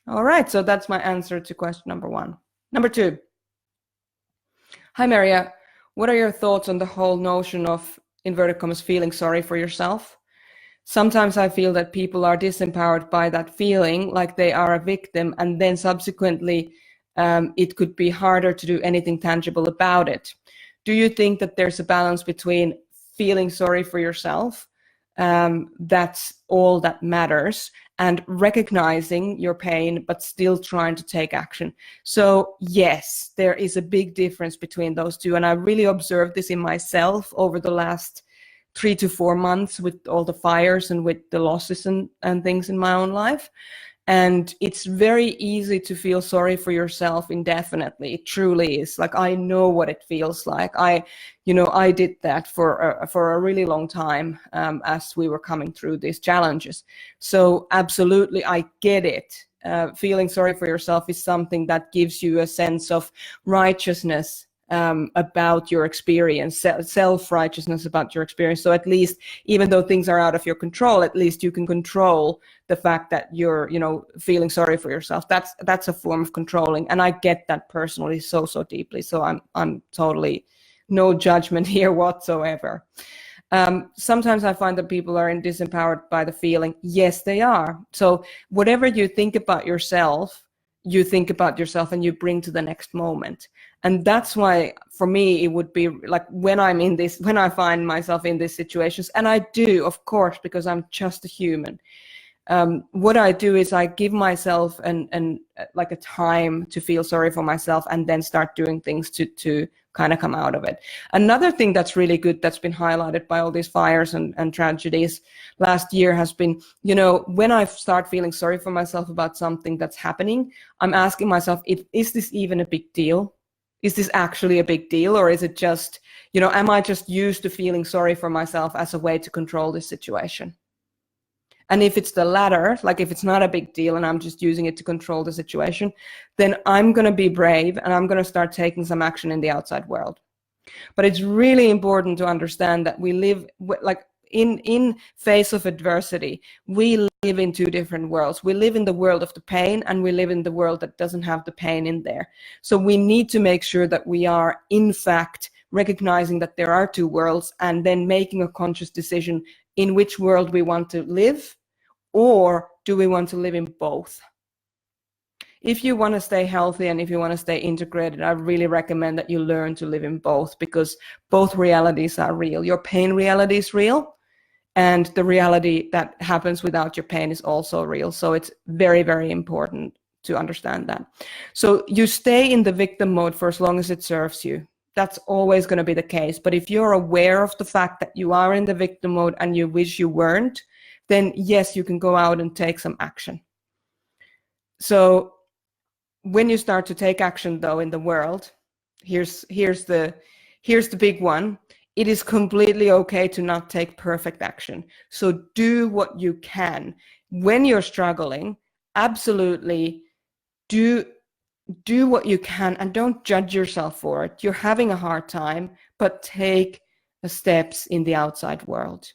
All right, so that's my answer to question number 1. Number 2. Hi, Merja. What are your thoughts on the whole notion of, inverted commas, feeling sorry for yourself? Sometimes I feel that people are disempowered by that feeling, like they are a victim, and then subsequently it could be harder to do anything tangible about it. Do you think that there's a balance between feeling sorry for yourself, that's all that matters, and recognizing your pain, but still trying to take action? So yes, there is a big difference between those two. And I really observed this in myself over the last 3 to 4 months with all the fires and with the losses and things in my own life. And it's very easy to feel sorry for yourself indefinitely. It truly is. Like, I know what it feels like. I did that for a really long time as we were coming through these challenges. So absolutely, I get it. Feeling sorry for yourself is something that gives you a sense of righteousness about your experience, self-righteousness about your experience. So at least, even though things are out of your control, at least you can control the fact that you're, feeling sorry for yourself. That's a form of controlling, and I get that personally so deeply. So I'm totally no judgment here whatsoever. Sometimes I find that people are disempowered by the feeling. Yes, they are. So whatever you think about yourself, you think about yourself and you bring to the next moment. And that's why, for me, it would be like when I find myself in these situations, and I do, of course, because I'm just a human. What I do is I give myself like a time to feel sorry for myself, and then start doing things to kind of come out of it. Another thing that's really good, that's been highlighted by all these fires and tragedies last year, has been, when I start feeling sorry for myself about something that's happening, I'm asking myself, is this even a big deal? Is this actually a big deal? Or is it just, am I just used to feeling sorry for myself as a way to control this situation? And if it's the latter, like if it's not a big deal and I'm just using it to control the situation, then I'm going to be brave and I'm going to start taking some action in the outside world. But it's really important to understand that we live, like in face of adversity, we live in 2 different worlds. We live in the world of the pain, and we live in the world that doesn't have the pain in there. So we need to make sure that we are, in fact, recognizing that there are 2 worlds, and then making a conscious decision in which world we want to live, or do we want to live in both? If you want to stay healthy and if you want to stay integrated, I really recommend that you learn to live in both, because both realities are real. Your pain reality is real, and the reality that happens without your pain is also real. So it's very, very important to understand that. So you stay in the victim mode for as long as it serves you. That's always going to be the case. But if you're aware of the fact that you are in the victim mode and you wish you weren't, then yes, you can go out and take some action. So when you start to take action, though, in the world, here's the big one. It is completely okay to not take perfect action. So do what you can. When you're struggling, absolutely do what you can, and don't judge yourself for it. You're having a hard time, but take steps in the outside world.